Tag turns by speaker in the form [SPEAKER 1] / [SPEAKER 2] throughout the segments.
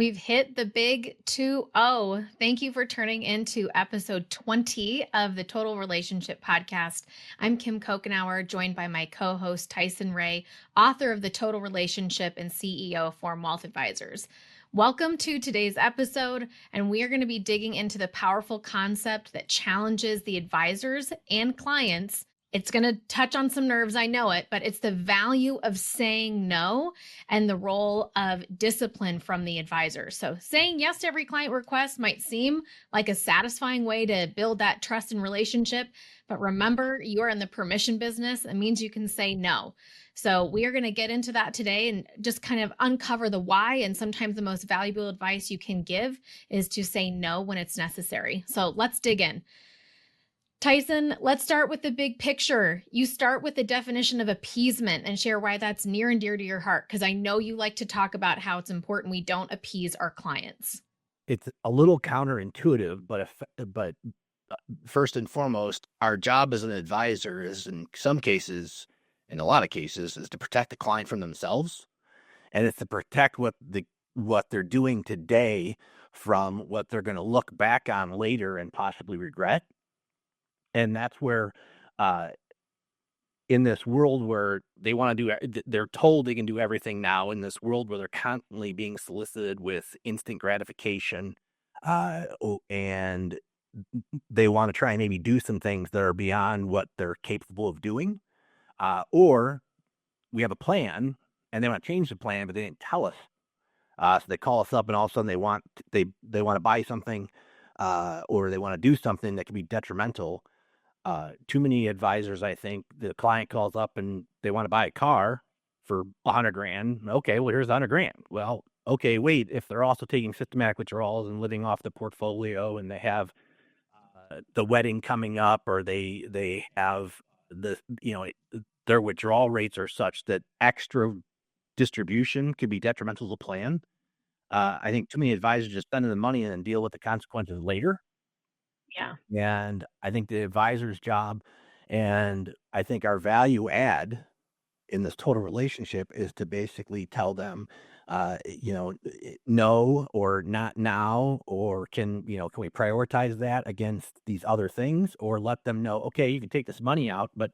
[SPEAKER 1] We've hit the big 2-0. Thank you for turning into episode 20 of the Total Relationship Podcast. I'm Kim Kokenauer, joined by my co host, Tyson Ray, author of The Total Relationship and CEO of Form Wealth Advisors. Welcome to today's episode, and we are going to be digging into the powerful concept that challenges the advisors and clients. It's going to touch on some nerves, I know it, but it's the value of saying no and the role of discipline from the advisor. So, saying yes to every client request might seem like a satisfying way to build that trust and relationship. But remember, you are in the permission business. It means you can say no. So, we are going to get into that today and just kind of uncover the why. And sometimes the most valuable advice you can give is to say no when it's necessary. So, let's dig in. Tyson, let's start with the big picture. You start with the definition of appeasement and share why that's near and dear to your heart, because I know you like to talk about how it's important we don't appease our clients.
[SPEAKER 2] It's a little counterintuitive, but first and foremost, our job as an advisor is in some cases, in a lot of cases, is to protect the client from themselves, and it's to protect what they're doing today from what they're going to look back on later and possibly regret. And that's where, in this world where they want to they're told they can do everything now, in this world where they're constantly being solicited with instant gratification, and they want to try and maybe do some things that are beyond what they're capable of doing, or we have a plan and they want to change the plan, but they didn't tell us. So they call us up and all of a sudden they want to buy something, or they want to do something that can be detrimental. Too many advisors, I think, the client calls up and they want to buy a car for $100,000. Okay, well, here's $100,000. Well, okay, wait, if they're also taking systematic withdrawals and living off the portfolio, and they have the wedding coming up, or they have their withdrawal rates are such that extra distribution could be detrimental to the plan. I think too many advisors just spending the money and then deal with the consequences later.
[SPEAKER 1] Yeah.
[SPEAKER 2] And I think the advisor's job, and I think our value add in this total relationship, is to basically tell them, no, or not now, or can we prioritize that against these other things, or let them know, okay, you can take this money out, but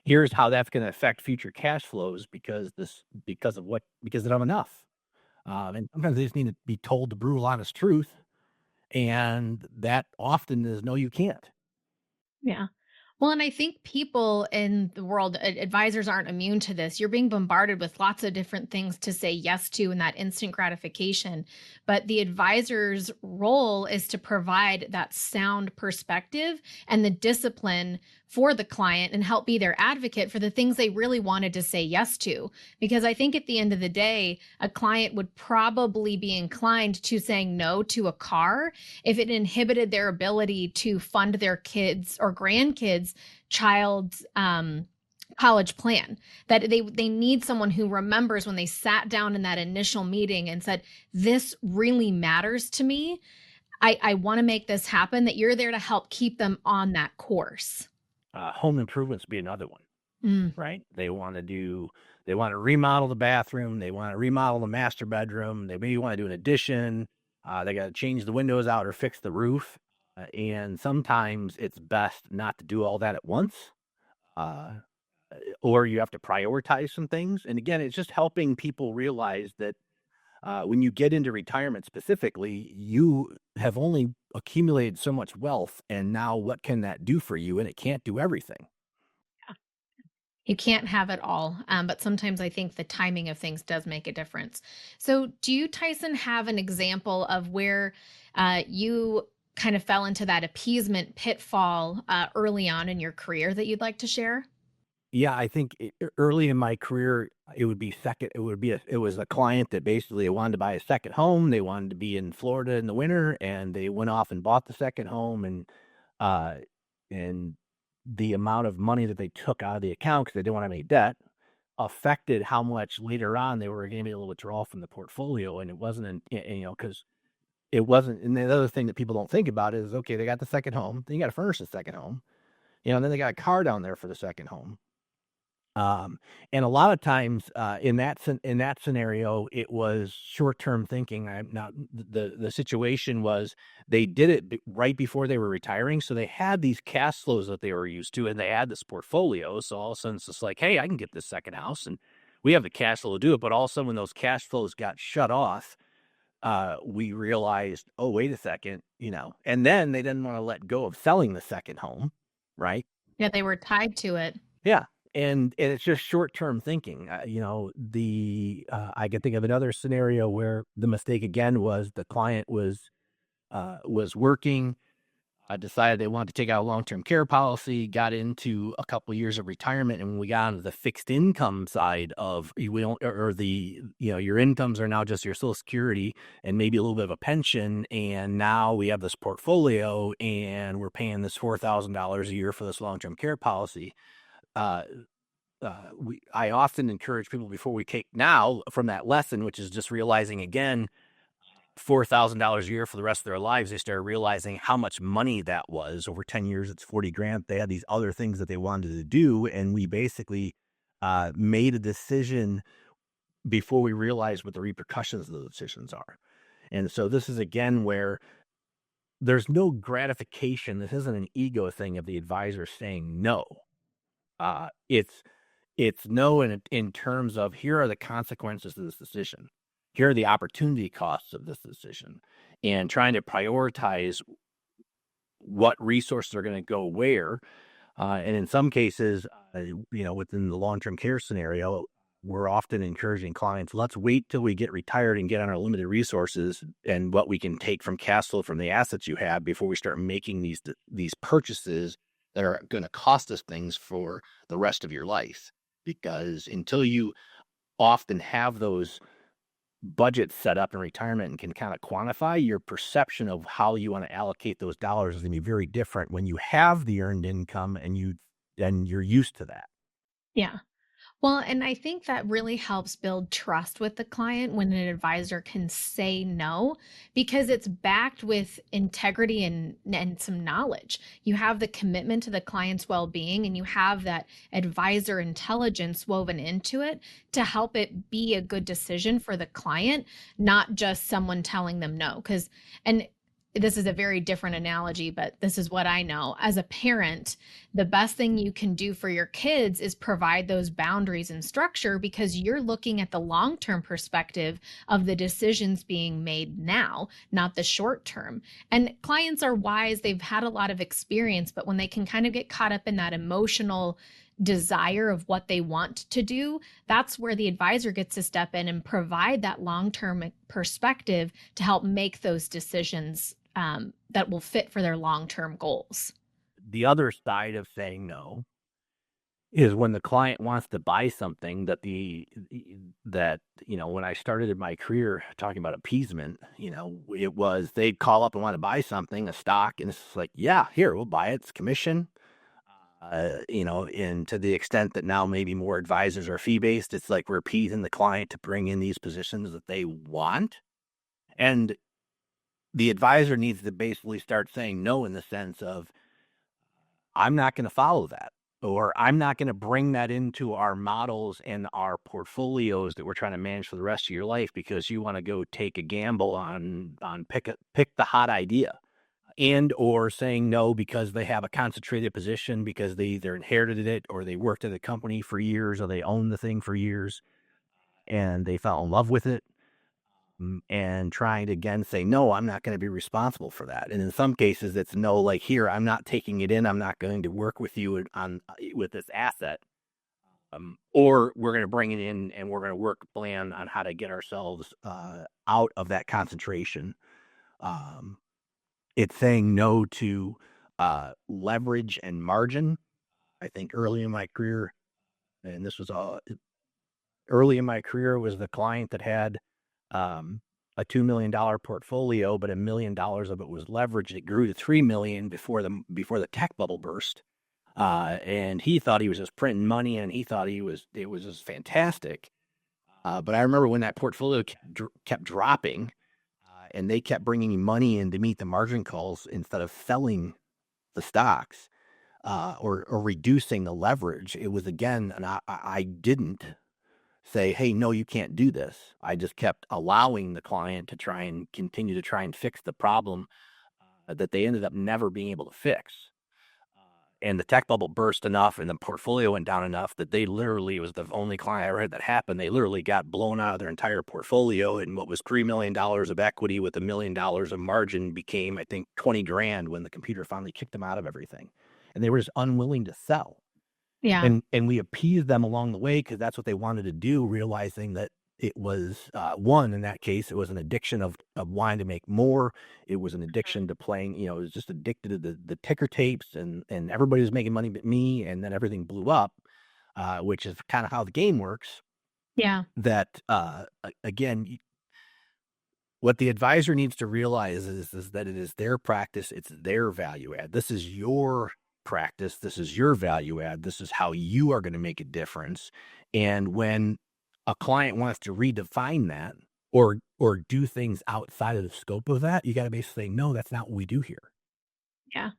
[SPEAKER 2] here's how that's going to affect future cash flows because they don't have enough. And sometimes they just need to be told the brutal, honest truth. And that often is, no, you can't.
[SPEAKER 1] Yeah. Well, and I think people in the world, advisors aren't immune to this. You're being bombarded with lots of different things to say yes to and that instant gratification. But the advisor's role is to provide that sound perspective and the discipline for the client and help be their advocate for the things they really wanted to say yes to. Because I think at the end of the day, a client would probably be inclined to saying no to a car if it inhibited their ability to fund their kids or grandkids child's college plan. That they need someone who remembers when they sat down in that initial meeting and said, this really matters to me, I want to make this happen, that you're there to help keep them on that course.
[SPEAKER 2] Home improvements be another one,
[SPEAKER 1] Mm.
[SPEAKER 2] right? They want to remodel the bathroom. They want to remodel the master bedroom. They maybe want to do an addition. They got to change the windows out or fix the roof. And sometimes it's best not to do all that at once. Uh, or you have to prioritize some things. And again, it's just helping people realize that when you get into retirement specifically, you have only accumulated so much wealth. And now what can that do for you? And it can't do everything.
[SPEAKER 1] You can't have it all, but sometimes I think the timing of things does make a difference. So, do you, Tyson, have an example of where you kind of fell into that appeasement pitfall early on in your career that you'd like to share?
[SPEAKER 2] Yeah, I think early in my career, it would be second. It was a client that basically wanted to buy a second home. They wanted to be in Florida in the winter, and they went off and bought the second home, uh, and the amount of money that they took out of the account, because they didn't want to have any debt, affected how much later on they were going to be able to withdraw from the portfolio. And it wasn't, because it wasn't. And the other thing that people don't think about is, okay, they got the second home, then you got to furnish the second home, and then they got a car down there for the second home. Um, and a lot of times, in that scenario, it was short-term thinking. I'm not the situation was they did it right before they were retiring, so they had these cash flows that they were used to, and they had this portfolio. So all of a sudden, it's just like, hey, I can get this second house, and we have the cash flow to do it. But all of a sudden, when those cash flows got shut off, we realized, oh, wait a second, and then they didn't want to let go of selling the second home, right?
[SPEAKER 1] Yeah, they were tied to it.
[SPEAKER 2] Yeah, and it's just short-term thinking, I can think of another scenario where the mistake again was the client was working, decided they wanted to take out a long-term care policy, got into a couple years of retirement, and when we got onto the fixed income side of we don't or the your incomes are now just your Social Security and maybe a little bit of a pension, and now we have this portfolio, and we're paying this $4,000 a year for this long-term care policy. Uh I often encourage people before we take now from that lesson, which is just realizing again, $4,000 a year for the rest of their lives. They started realizing how much money that was over 10 years. It's 40 grand. They had these other things that they wanted to do. And we basically made a decision before we realized what the repercussions of those decisions are. And so this is again where there's no gratification. This isn't an ego thing of the advisor saying no. It's no in terms of here are the consequences of this decision. Here are the opportunity costs of this decision, and trying to prioritize what resources are going to go where. And in some cases, within the long-term care scenario, we're often encouraging clients, let's wait till we get retired and get on our limited resources and what we can take from cash flow from the assets you have before we start making these purchases that are going to cost us things for the rest of your life. Because until you often have those budgets set up in retirement and can kind of quantify, your perception of how you want to allocate those dollars is going to be very different when you have the earned income and you're used to that.
[SPEAKER 1] Yeah. Well, and I think that really helps build trust with the client when an advisor can say no, because it's backed with integrity and some knowledge. You have the commitment to the client's well-being, and you have that advisor intelligence woven into it to help it be a good decision for the client, not just someone telling them no. And this is a very different analogy, but this is what I know. As a parent, the best thing you can do for your kids is provide those boundaries and structure, because you're looking at the long-term perspective of the decisions being made now, not the short term. And clients are wise, they've had a lot of experience, but when they can kind of get caught up in that emotional desire of what they want to do, that's where the advisor gets to step in and provide that long-term perspective to help make those decisions that will fit for their long-term goals.
[SPEAKER 2] The other side of saying no is when the client wants to buy something when I started in my career talking about appeasement, it was they'd call up and want to buy something, a stock, and it's like, yeah, here, we'll buy it. It's commission. And to the extent that now maybe more advisors are fee-based, it's like we're appeasing the client to bring in these positions that they want. And the advisor needs to basically start saying no in the sense of, I'm not going to follow that, or I'm not going to bring that into our models and our portfolios that we're trying to manage for the rest of your life because you want to go take a gamble on pick the hot idea, and or saying no because they have a concentrated position because they either inherited it or they worked at a company for years or they owned the thing for years and they fell in love with it. And trying to again say, no, I'm not going to be responsible for that. And in some cases, it's no, like here, I'm not taking it in. I'm not going to work with you with this asset. Or we're going to bring it in and we're going to work a plan on how to get ourselves out of that concentration. It's saying no to leverage and margin. I think early in my career, and this was early in my career, was the client that had a $2 million portfolio, but $1 million of it was leveraged. It grew to $3 million before the tech bubble burst. And he thought he was just printing money and he thought it was just fantastic. But I remember when that portfolio kept dropping and they kept bringing money in to meet the margin calls instead of selling the stocks. or reducing the leverage. It was again, and I didn't say, hey, no, you can't do this. I just kept allowing the client to try and continue to try and fix the problem that they ended up never being able to fix. And the tech bubble burst enough and the portfolio went down enough that they literally, it was the only client I ever had that happened. They literally got blown out of their entire portfolio. And what was $3 million of equity with $1 million of margin became, I think, 20 grand when the computer finally kicked them out of everything. And they were just unwilling to sell.
[SPEAKER 1] Yeah.
[SPEAKER 2] And we appeased them along the way because that's what they wanted to do, realizing that it was, one, in that case, it was an addiction of wanting to make more. It was an addiction to playing, it was just addicted to the ticker tapes and everybody was making money but me, and then everything blew up, which is kind of how the game works.
[SPEAKER 1] Yeah.
[SPEAKER 2] That, again, what the advisor needs to realize is that it is their practice, it's their value add. This is your practice, this is your value add, this is how you are going to make a difference. And when a client wants to redefine that or do things outside of the scope of that, you got to basically say, no, that's not what we do here.
[SPEAKER 1] Yeah.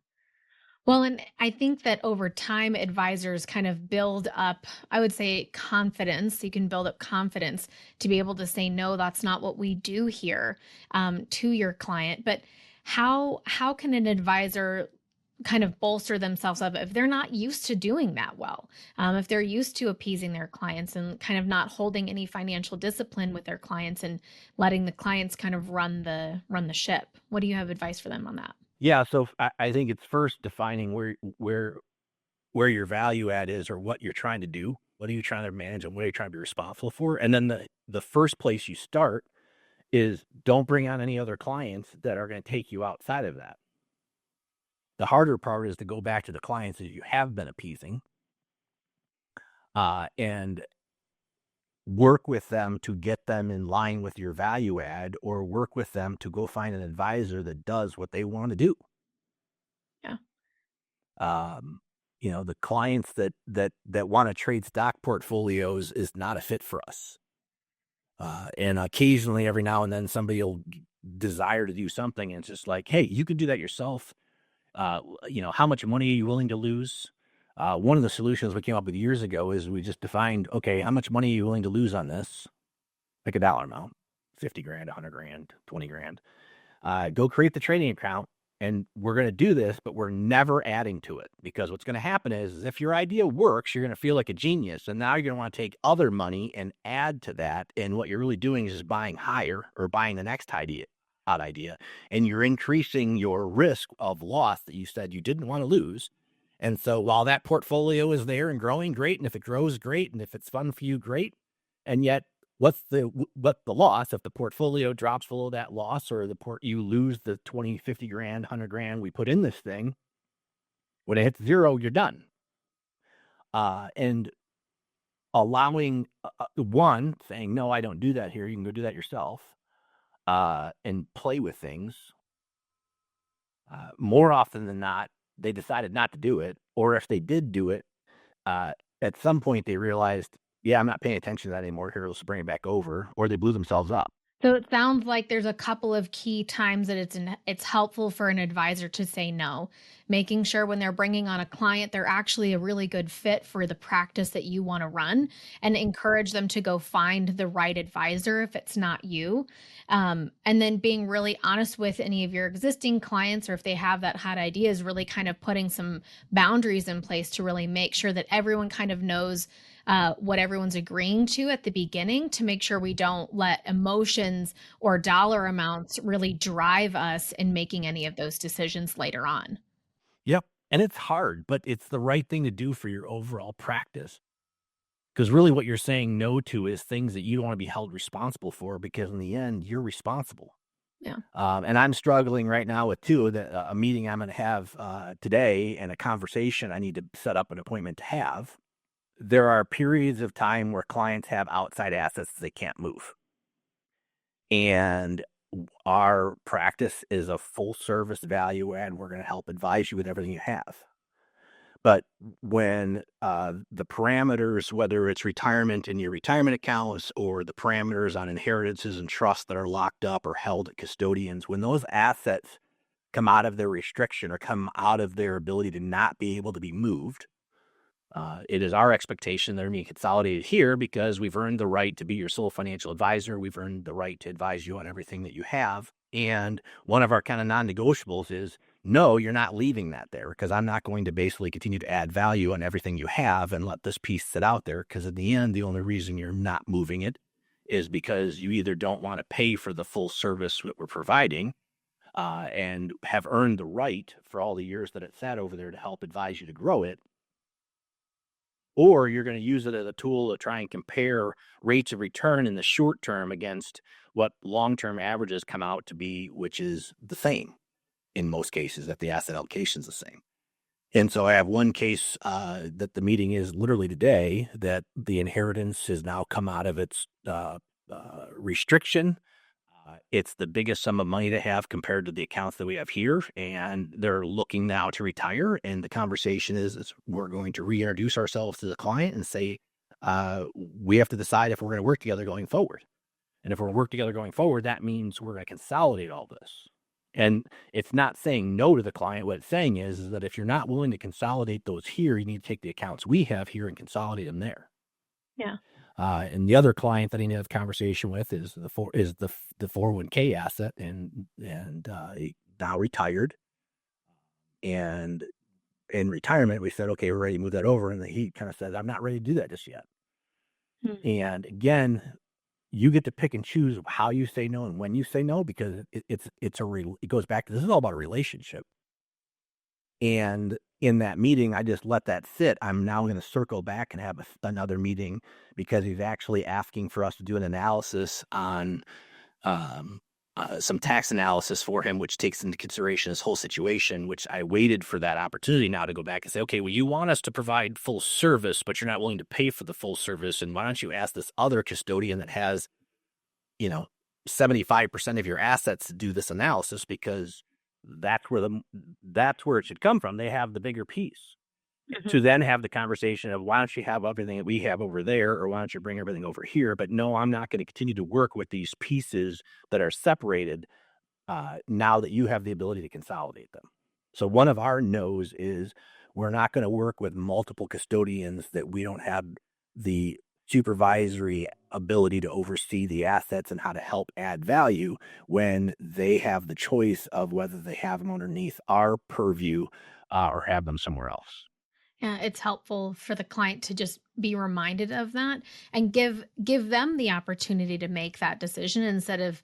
[SPEAKER 1] Well, and I think that over time, advisors kind of build up, I would say, confidence. You can build up confidence to be able to say, no, that's not what we do here, to your client. But how can an advisor kind of bolster themselves up if they're not used to doing that well? If they're used to appeasing their clients and kind of not holding any financial discipline with their clients and letting the clients kind of run the ship. What do you have advice for them on that?
[SPEAKER 2] Yeah, so I think it's first defining where your value add is or what you're trying to do. What are you trying to manage and what are you trying to be responsible for? And then the first place you start is don't bring on any other clients that are going to take you outside of that. The harder part is to go back to the clients that you have been appeasing, and work with them to get them in line with your value add, or work with them to go find an advisor that does what they want to do.
[SPEAKER 1] Yeah.
[SPEAKER 2] The clients that want to trade stock portfolios is not a fit for us. And occasionally, every now and then, somebody will desire to do something, and it's just like, hey, you can do that yourself. How much money are you willing to lose? One of the solutions we came up with years ago is we just defined, okay, how much money are you willing to lose on this? Like a dollar amount, 50 grand, 100 grand, 20 grand. Go create the trading account, and we're going to do this, but we're never adding to it, because what's going to happen is if your idea works, you're going to feel like a genius. And now you're going to want to take other money and add to that. And what you're really doing is just buying higher or buying the next odd idea. And you're increasing your risk of loss that you said you didn't want to lose. And so while that portfolio is there and growing, great. And if it grows, great. And if it's fun for you, great. And yet, what's the loss if the portfolio drops below that loss, or you lose the 20, 50 grand, 100 grand we put in this thing? When it hits zero, you're done. And allowing one saying, no, I don't do that here. You can go do that yourself, and play with things. More often than not, they decided not to do it, or if they did do it, at some point they realized, yeah, I'm not paying attention to that anymore. Here, let's bring it back over, or they blew themselves up.
[SPEAKER 1] So it sounds like there's a couple of key times that it's helpful for an advisor to say no, making sure when they're bringing on a client, they're actually a really good fit for the practice that you want to run, and encourage them to go find the right advisor if it's not you. And then being really honest with any of your existing clients, or if they have that hot idea, is really kind of putting some boundaries in place to really make sure that everyone kind of knows what everyone's agreeing to at the beginning, to make sure we don't let emotions or dollar amounts really drive us in making any of those decisions later on.
[SPEAKER 2] Yep. And it's hard, but it's the right thing to do for your overall practice. Because really what you're saying no to is things that you don't want to be held responsible for, because in the end, you're responsible.
[SPEAKER 1] Yeah.
[SPEAKER 2] And I'm struggling right now with a meeting I'm going to have today, and a conversation I need to set up an appointment to have. There are periods of time where clients have outside assets they can't move. And our practice is a full service value add. We're going to help advise you with everything you have. But when the parameters, whether it's retirement in your retirement accounts, or the parameters on inheritances and trusts that are locked up or held at custodians, when those assets come out of their restriction or come out of their ability to not be able to be moved. It is our expectation that they're being consolidated here because we've earned the right to be your sole financial advisor. We've earned the right to advise you on everything that you have. And one of our kind of non-negotiables is, no, you're not leaving that there, because I'm not going to basically continue to add value on everything you have and let this piece sit out there. Because in the end, the only reason you're not moving it is because you either don't want to pay for the full service that we're providing, and have earned the right for all the years that it sat over there to help advise you to grow it, or you're going to use it as a tool to try and compare rates of return in the short term against what long-term averages come out to be, which is the same in most cases, that the asset allocation is the same. And so I have one case that the meeting is literally today, that the inheritance has now come out of its restriction. It's the biggest sum of money to have compared to the accounts that we have here, and they're looking now to retire. And the conversation is we're going to reintroduce ourselves to the client and say, we have to decide if we're going to work together going forward. And if we're going to work together going forward, that means we're going to consolidate all this. And it's not saying no to the client. What it's saying is that if you're not willing to consolidate those here, you need to take the accounts we have here and consolidate them there.
[SPEAKER 1] Yeah.
[SPEAKER 2] And the other client that I need to have a conversation with is the 401k asset, and he now retired. And in retirement, we said, okay, we're ready to move that over. And he kind of said, I'm not ready to do that just yet.
[SPEAKER 1] Hmm.
[SPEAKER 2] And again, you get to pick and choose how you say no and when you say no, because it goes back to, this is all about a relationship. And in that meeting, I just let that sit. I'm now going to circle back and have another meeting, because he's actually asking for us to do an analysis on some tax analysis for him, which takes into consideration this whole situation, which I waited for that opportunity now to go back and say, okay, well, you want us to provide full service, but you're not willing to pay for the full service. And why don't you ask this other custodian that has, 75% of your assets to do this analysis, because that's where it should come from. They have the bigger piece.
[SPEAKER 1] Mhm.
[SPEAKER 2] To then have the conversation of, why don't you have everything that we have over there, or why don't you bring everything over here? But no, I'm not going to continue to work with these pieces that are separated, now that you have the ability to consolidate them. So one of our no's is, we're not going to work with multiple custodians that we don't have the supervisory ability to oversee the assets and how to help add value, when they have the choice of whether they have them underneath our purview, or have them somewhere else.
[SPEAKER 1] Yeah, it's helpful for the client to just be reminded of that and give them the opportunity to make that decision instead of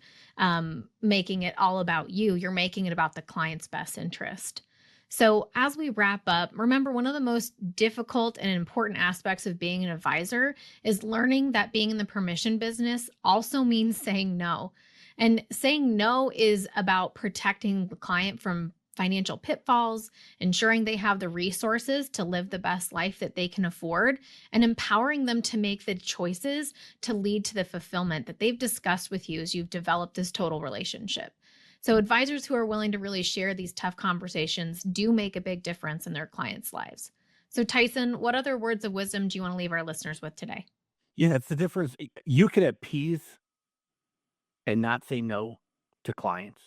[SPEAKER 1] making it all about you. You're making it about the client's best interest. So, as we wrap up, remember one of the most difficult and important aspects of being an advisor is learning that being in the permission business also means saying no. And saying no is about protecting the client from financial pitfalls, ensuring they have the resources to live the best life that they can afford, and empowering them to make the choices to lead to the fulfillment that they've discussed with you as you've developed this total relationship. So, advisors who are willing to really share these tough conversations do make a big difference in their clients' lives. So, Tyson, what other words of wisdom do you want to leave our listeners with today?
[SPEAKER 2] Yeah, it's the difference. You can appease and not say no to clients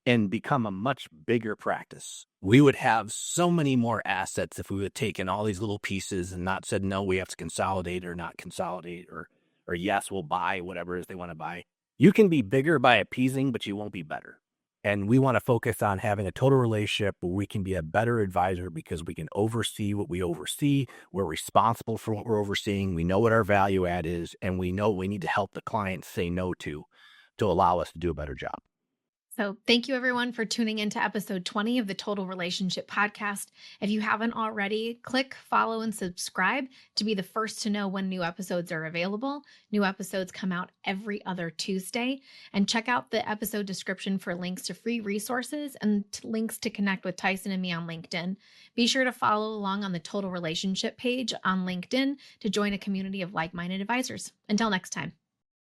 [SPEAKER 2] and become a much bigger practice. We would have so many more assets if we would have taken all these little pieces and not said, no, we have to consolidate or not consolidate, or yes, we'll buy whatever it is they want to buy. You can be bigger by appeasing, but you won't be better. And we want to focus on having a total relationship where we can be a better advisor, because we can oversee what we oversee. We're responsible for what we're overseeing. We know what our value add is, and we know we need to help the client say no to allow us to do a better job.
[SPEAKER 1] So, thank you everyone for tuning into episode 20 of the Total Relationship Podcast. If you haven't already, click follow and subscribe to be the first to know when new episodes are available. New episodes come out every other Tuesday. And check out the episode description for links to free resources and links to connect with Tyson and me on LinkedIn. Be sure to follow along on the Total Relationship page on LinkedIn to join a community of like minded advisors. Until next time.